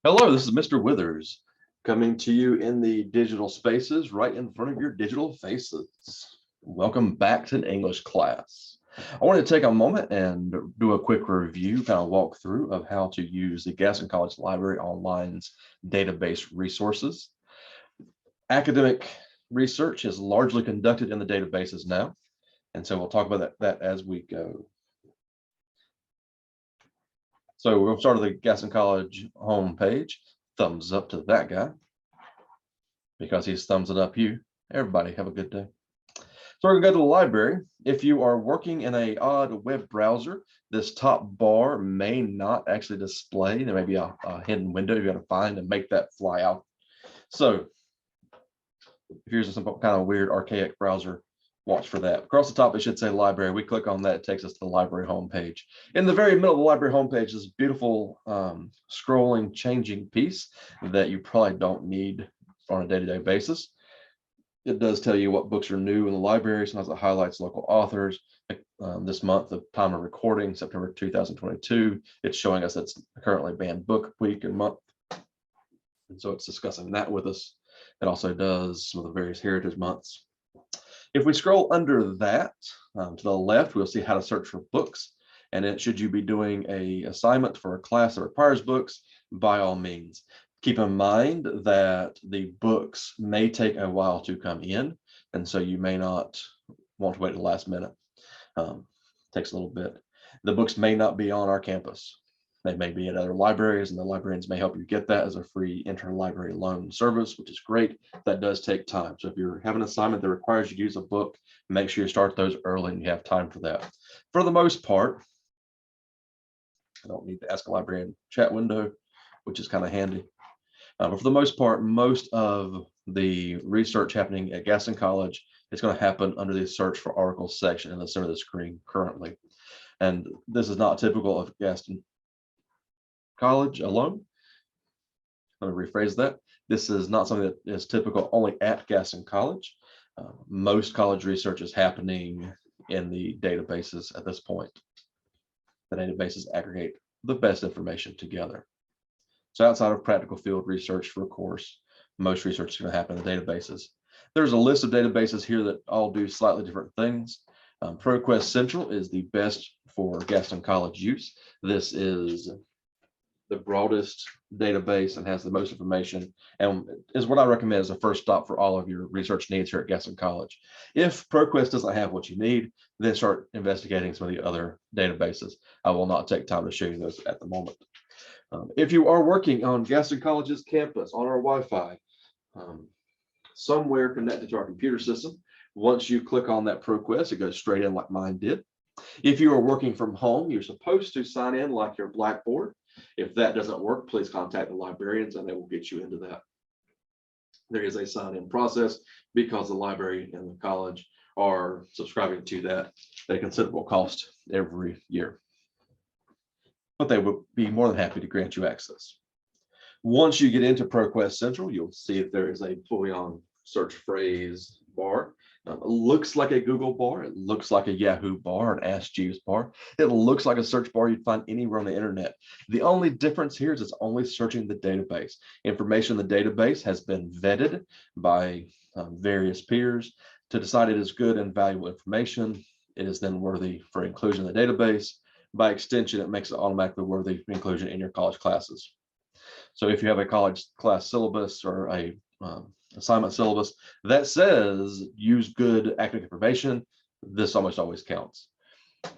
Hello, this is Mr. Withers coming to you in the digital spaces right in front of your digital faces. Welcome back to an English class. I want to take a moment and do a quick review, kind of walk through of how to use the Gaston College Library Online's database resources. Academic research is largely conducted in the databases now, and so we'll talk about that as we go. So we'll start at the Gaston College homepage. Thumbs up to that guy because he's thumbsing up you. Everybody have a good day. So we're gonna go to the library. If you are working in a odd web browser, this top bar may not actually display. There may be a hidden window you got to find and make that fly out. So if you're some kind of weird archaic browser, watch for that. Across the top, it should say library. We click on that, it takes us to the library homepage. In the very middle of the library homepage is this beautiful scrolling, changing piece that you probably don't need on a day-to-day basis. It does tell you what books are new in the library. Sometimes it highlights local authors. This month, the time of recording, September 2022, it's showing us it's currently banned book week and month. And so it's discussing that with us. It also does some of the various heritage months. If we scroll under that to the left, we'll see how to search for books. And should you be doing an assignment for a class that requires books, by all means. Keep in mind that the books may take a while to come in, and so you may not want to wait the last minute. Takes a little bit. The books may not be on our campus. They may be at other libraries, and the librarians may help you get that as a free interlibrary loan service, which is great. That does take time. So if you're having an assignment that requires you to use a book, make sure you start those early and you have time for that. For the most part, I don't need to ask a librarian chat window, which is kind of handy. But for the most part, most of the research happening at Gaston College is going to happen under the search for articles section in the center of the screen currently. And this is not typical of Gaston College alone. Let me rephrase that. This is not something that is typical only at Gaston College. Most college research is happening in the databases at this point. The databases aggregate the best information together. So outside of practical field research for a course, most research is going to happen in the databases. There's a list of databases here that all do slightly different things. ProQuest Central is the best for Gaston College use. This is the broadest database and has the most information, and is what I recommend as a first stop for all of your research needs here at Gaston College. If ProQuest doesn't have what you need, then start investigating some of the other databases. I will not take time to show you those at the moment. If you are working on Gaston College's campus on our Wi-Fi, somewhere connected to our computer system, once you click on that ProQuest, it goes straight in like mine did. If you are working from home, you're supposed to sign in like your Blackboard. If that doesn't work, please contact the librarians and they will get you into that. There is a sign-in process because the library and the college are subscribing to that at a considerable cost every year. But they would be more than happy to grant you access. Once you get into ProQuest Central, you'll see if there is a boolean search phrase bar. It looks like a Google bar. It looks like a Yahoo bar, an Ask Jeeves bar. It looks like a search bar you'd find anywhere on the internet. The only difference here is it's only searching the database. Information in the database has been vetted by various peers to decide it is good and valuable information. It is then worthy for inclusion in the database. By extension, it makes it automatically worthy for inclusion in your college classes. So if you have a college class syllabus or a assignment syllabus that says use good academic information, this almost always counts.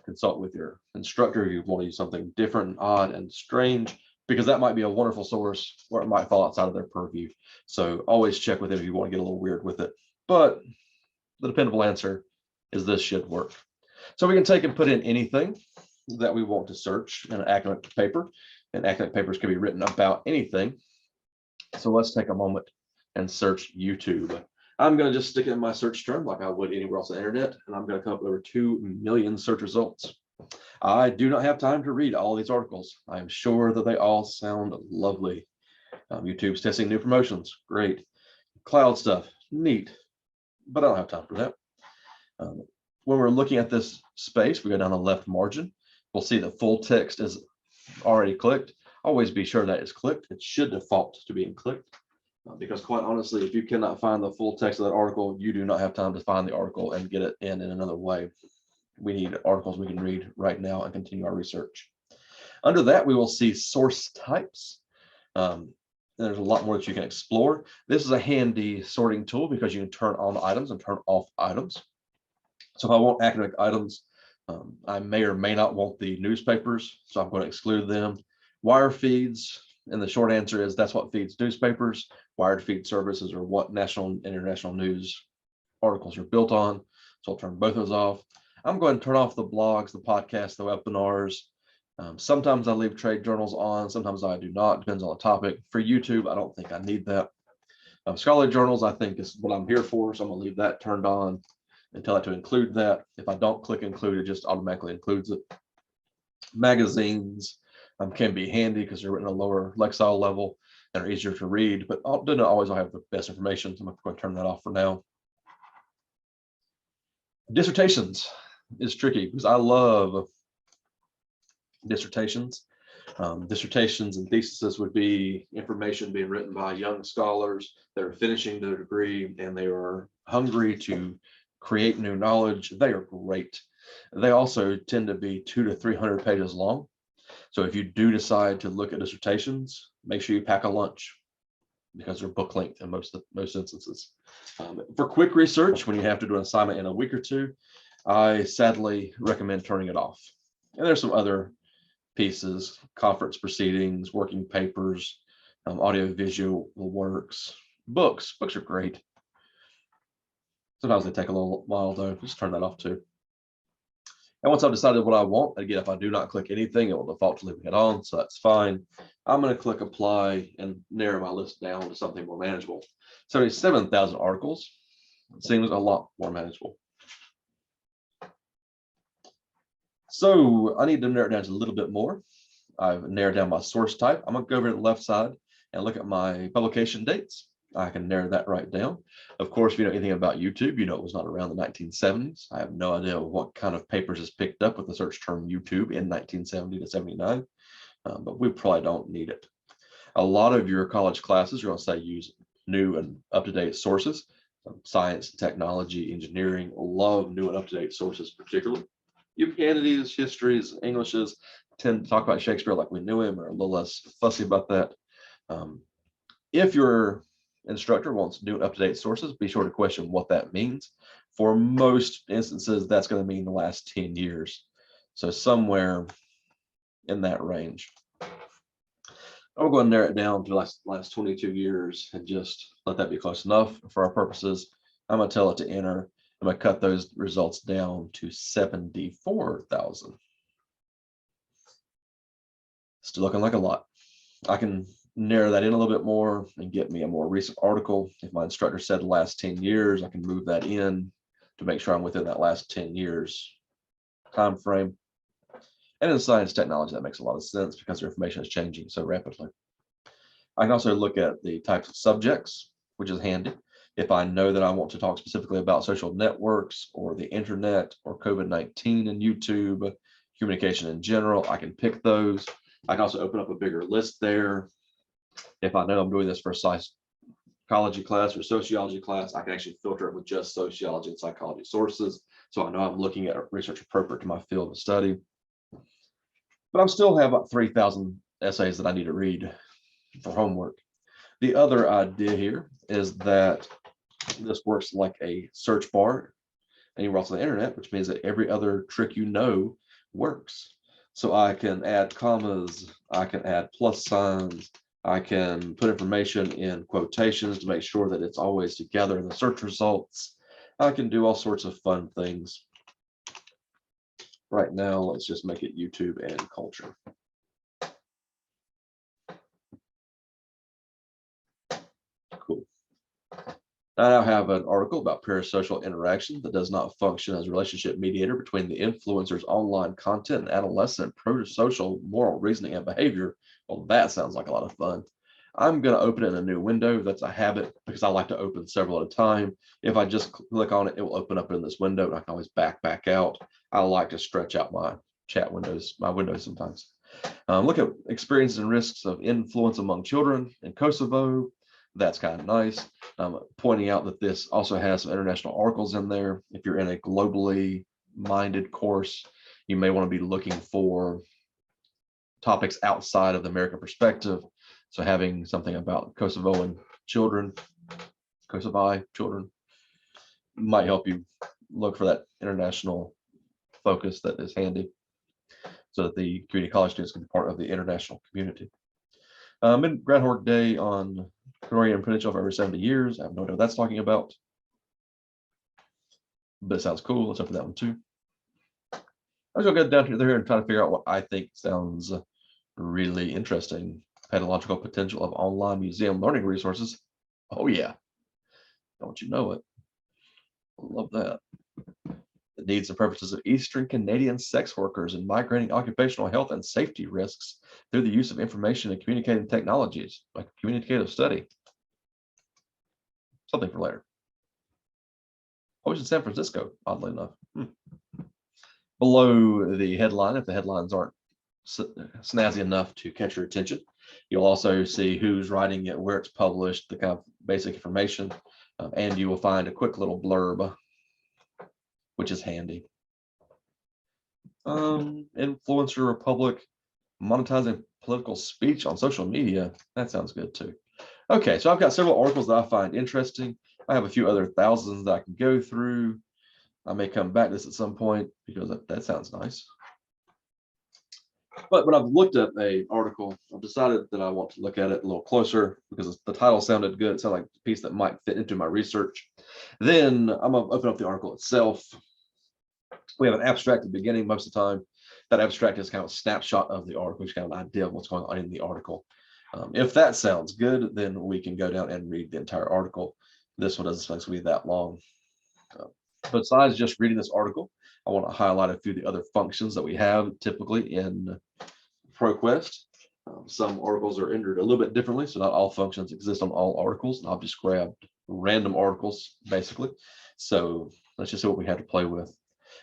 Consult with your instructor if you want to use something different and odd and strange, because that might be a wonderful source or it might fall outside of their purview. So always check with it if you want to get a little weird with it. But the dependable answer is this should work. So we can take and put in anything that we want to search in an academic paper, and academic papers can be written about anything. So let's take a moment and search YouTube. I'm going to just stick it in my search term like I would anywhere else on the internet, and I'm going to come up with over 2 million search results. I do not have time to read all these articles. I'm sure that they all sound lovely. YouTube's testing new promotions, great. Cloud stuff, neat, but I don't have time for that. When we're looking at this space, we go down the left margin. We'll see that full text is already clicked. always be sure that it's clicked. It should default to being clicked. Because quite honestly, if you cannot find the full text of that article, you do not have time to find the article and get it in another way. We need articles we can read right now and continue our research. Under that, we will see source types. There's a lot more that you can explore. This is a handy sorting tool because you can turn on items and turn off items. So if I want academic items, I may or may not want the newspapers, so I'm going to exclude them. Wire feeds, and the short answer is that's what feeds newspapers. Wired feed services are what national and international news articles are built on. So I'll turn both of those off. I'm going to turn off the blogs, the podcasts, the webinars. Sometimes I leave trade journals on, sometimes I do not, depends on the topic. For YouTube, I don't think I need that. Scholarly journals, I think is what I'm here for, so I'm gonna leave that turned on and tell it to include that. If I don't click include, it just automatically includes it. Magazines can be handy because they're written at a lower lexile level and are easier to read, but do not always have the best information, so I'm going to turn that off for now. Dissertations is tricky because I love dissertations. Dissertations and theses would be information being written by young scholars that are finishing their degree and they are hungry to create new knowledge. They are great. They also tend to be 200 to 300 pages long. So if you do decide to look at dissertations, make sure you pack a lunch because they're book length in most instances. For quick research, when you have to do an assignment in a week or two, I sadly recommend turning it off. And there's some other pieces, conference proceedings, working papers, audio visual works, books are great. Sometimes they take a little while though, just turn that off too. And once I've decided what I want, again, if I do not click anything, it will default to leaving it on, so that's fine. I'm going to click apply and narrow my list down to something more manageable. 77,000 articles. It seems a lot more manageable. So I need to narrow it down to a little bit more. I've narrowed down my source type. I'm going to go over to the left side and look at my publication dates. I can narrow that right down. Of course, if you know anything about YouTube, you know it was not around the 1970s. I have no idea what kind of papers is picked up with the search term YouTube in 1970 to 79, but we probably don't need it. A lot of your college classes are going to say use new and up-to-date sources. Science, technology, engineering, love new and up-to-date sources particularly. Humanities, histories, Englishes tend to talk about Shakespeare like we knew him or a little less fussy about that. If your instructor wants new and up-to-date sources, be sure to question what that means. For most instances, that's going to mean the last 10 years. So somewhere in that range. I'm going to narrow it down to the last 22 years and just let that be close enough for our purposes. I'm going to tell it to enter. I'm going to cut those results down to 74,000. Still looking like a lot. I can narrow that in a little bit more and get me a more recent article. If my instructor said the last 10 years, I can move that in to make sure I'm within that last 10 years time frame. And in science technology, that makes a lot of sense because their information is changing so rapidly. I can also look at the types of subjects, which is handy. If I know that I want to talk specifically about social networks or the internet or COVID-19 and YouTube, communication in general, I can pick those. I can also open up a bigger list there. If I know I'm doing this for a psychology class or sociology class, I can actually filter it with just sociology and psychology sources. So I know I'm looking at research appropriate to my field of study. But I still have about 3,000 essays that I need to read for homework. The other idea here is that this works like a search bar anywhere else on the internet, which means that every other trick you know works. So I can add commas, I can add plus signs, I can put information in quotations to make sure that it's always together in the search results. I can do all sorts of fun things. Right now, let's just make it YouTube and culture. Cool. I now have an article about parasocial interaction that does not function as a relationship mediator between the influencer's online content and adolescent prosocial moral reasoning and behavior. Well, that sounds like a lot of fun. I'm going to open it in a new window. That's a habit because I like to open several at a time. If I just click on it, it will open up in this window and I can always back out. I like to stretch out my chat windows, my windows sometimes. Look at experiences and risks of influence among children in Kosovo. That's kind of nice. Pointing out that this also has some international articles in there. If you're in a globally minded course, you may want to be looking for topics outside of the American perspective. So having something about Kosovoan children, Kosovi children, might help you look for that international focus that is handy, so that the community college students can be part of the international community. And Groundhog Day on Korean Peninsula for every 70 years. I have no idea what that's talking about, but it sounds cool. Let's open that one too. I was gonna go down here and try to figure out what I think sounds really interesting. Pedagogical potential of online museum learning resources. Oh yeah, don't you know it? I love that. The needs and preferences of Eastern Canadian sex workers and migrating occupational health and safety risks through the use of information and communicating technologies, like communicative study. Something for later. Always in San Francisco, oddly enough. Below the headline, if the headlines aren't snazzy enough to catch your attention, you'll also see who's writing it, where it's published, the kind of basic information, and you will find a quick little blurb, which is handy. Influencer Republic monetizing political speech on social media. That sounds good too. Okay, so I've got several articles that I find interesting. I have a few other thousands that I can go through. I may come back to this at some point because that sounds nice. But when I've looked at an article, I've decided that I want to look at it a little closer because the title sounded good. It sounded like a piece that might fit into my research. Then I'm going to open up the article itself. We have an abstract at the beginning most of the time. That abstract is kind of a snapshot of the article, which kind of an idea of what's going on in the article. If that sounds good, then we can go down and read the entire article. This one doesn't supposed to be that long. Besides just reading this article, I want to highlight a few of the other functions that we have typically in ProQuest. Some articles are entered a little bit differently, so not all functions exist on all articles. And I've just grabbed random articles, basically. So let's just see what we have to play with.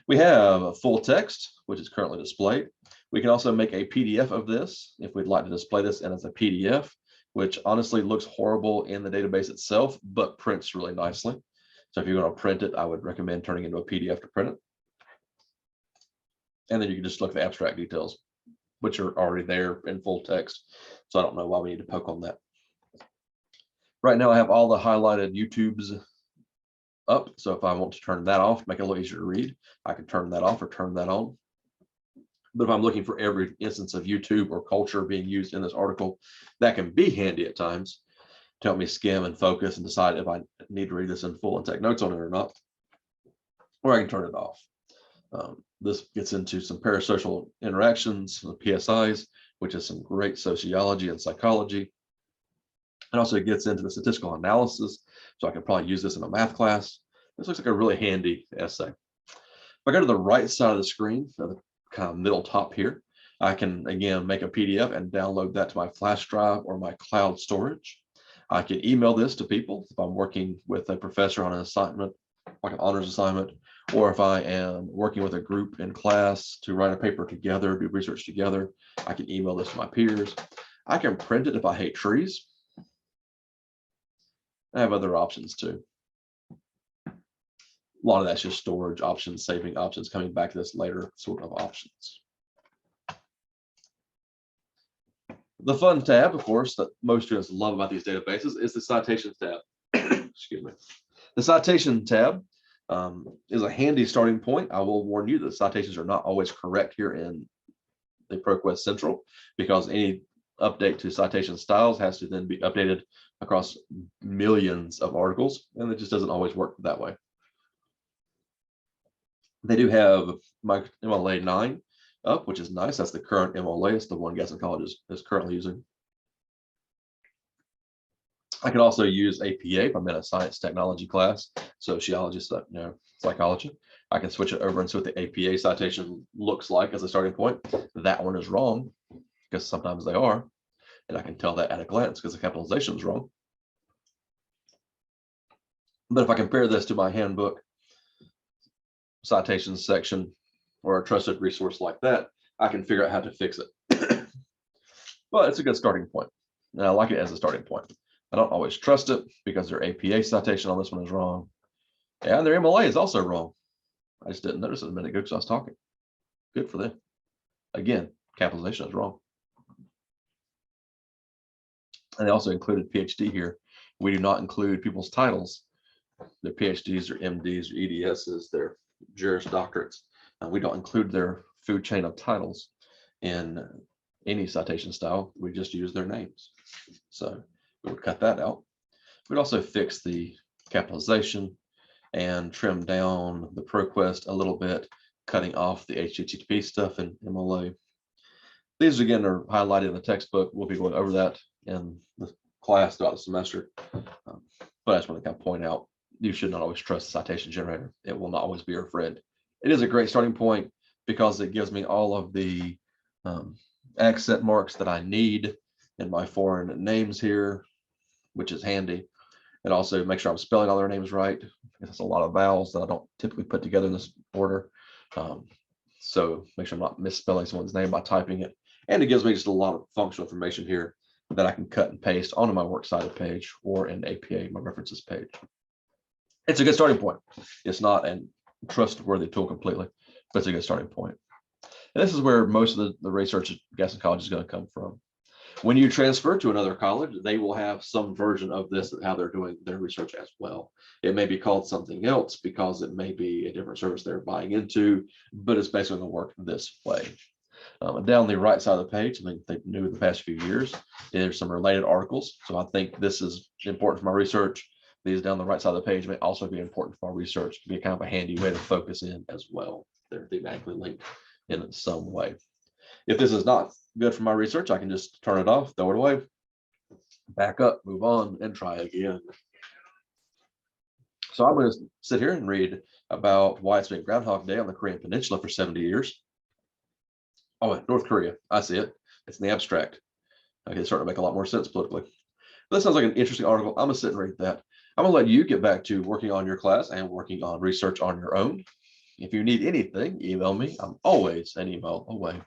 We have a full text, which is currently displayed. We can also make a PDF of this if we'd like to display this and as a PDF, which honestly looks horrible in the database itself, but prints really nicely. So if you're going to print it, I would recommend turning it into a PDF to print it. And then you can just look at the abstract details, which are already there in full text. So I don't know why we need to poke on that. Right now I have all the highlighted YouTubes up. So if I want to turn that off, make it a little easier to read, I can turn that off or turn that on. But if I'm looking for every instance of YouTube or culture being used in this article, that can be handy at times to help me skim and focus and decide if I need to read this in full and take notes on it or not, or I can turn it off. This gets into some parasocial interactions, the PSIs, which is some great sociology and psychology. It also gets into the statistical analysis, so I can probably use this in a math class. This looks like a really handy essay. If I go to the right side of the screen, the kind of middle top here, I can again make a PDF and download that to my flash drive or my cloud storage. I can email this to people if I'm working with a professor on an assignment, like an honors assignment, or if I am working with a group in class to write a paper together, do research together, I can email this to my peers. I can print it if I hate trees. I have other options too. A lot of that's just storage options, saving options, coming back to this later sort of options. The fun tab, of course, that most students love about these databases is the citations tab. Excuse me. The citation tab is a handy starting point. I will warn you that citations are not always correct here in the ProQuest Central, because any update to citation styles has to then be updated across millions of articles, and it just doesn't always work that way. They do have my MLA 9 up, which is nice. That's the current MLA. It's the one Gaston College is currently using. I can also use APA if I'm in a science technology class, sociology, psychology. I can switch it over and see what the APA citation looks like as a starting point. That one is wrong, because sometimes they are, and I can tell that at a glance because the capitalization is wrong. But if I compare this to my handbook citations section or a trusted resource like that, I can figure out how to fix it. but it's a good starting point. And I like it as a starting point. I don't always trust it because their APA citation on this one is wrong. And their MLA is also wrong. I just didn't notice it a minute ago because I was talking. Good for them. Again, capitalization is wrong. And they also included PhD here. We do not include people's titles, their PhDs or MDs or EDSs, their Juris Doctorates. We don't include their food chain of titles in any citation style. We just use their names. So we would cut that out. We'd also fix the capitalization and trim down the ProQuest a little bit, cutting off the HTTP stuff in MLA. These again are highlighted in the textbook. We'll be going over that in the class throughout the semester. But I just want to kind of point out, you should not always trust the citation generator. It will not always be your friend. It is a great starting point because it gives me all of the accent marks that I need in my foreign names here, which is handy. And also make sure I'm spelling all their names right. It's a lot of vowels that I don't typically put together in this order. So make sure I'm not misspelling someone's name by typing it. And it gives me just a lot of functional information here that I can cut and paste onto my works cited page or in APA, my references page. It's a good starting point. It's not a trustworthy tool completely, but it's a good starting point. And this is where most of the research at Gaston College is going to come from. When you transfer to another college, they will have some version of this, how they're doing their research as well. It may be called something else because it may be a different service they're buying into, but it's basically going to work this way. Down the right side of the page, I think they knew in the past few years, there's some related articles. So I think this is important for my research. These down the right side of the page may also be important for my research, to be kind of a handy way to focus in as well. They're thematically linked in some way. If this is not good for my research, I can just turn it off, throw it away, back up, move on, and try again. So I'm going to sit here and read about why it's been Groundhog Day on the Korean Peninsula for 70 years. Oh, North Korea. I see it. It's in the abstract. Okay, it's starting to make a lot more sense politically. But that sounds like an interesting article. I'm going to sit and read that. I'm going to let you get back to working on your class and working on research on your own. If you need anything, email me. I'm always an email away.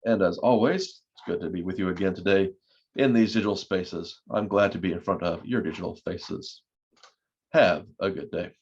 And as always, it's good to be with you again today in these digital spaces. I'm glad to be in front of your digital faces. Have a good day.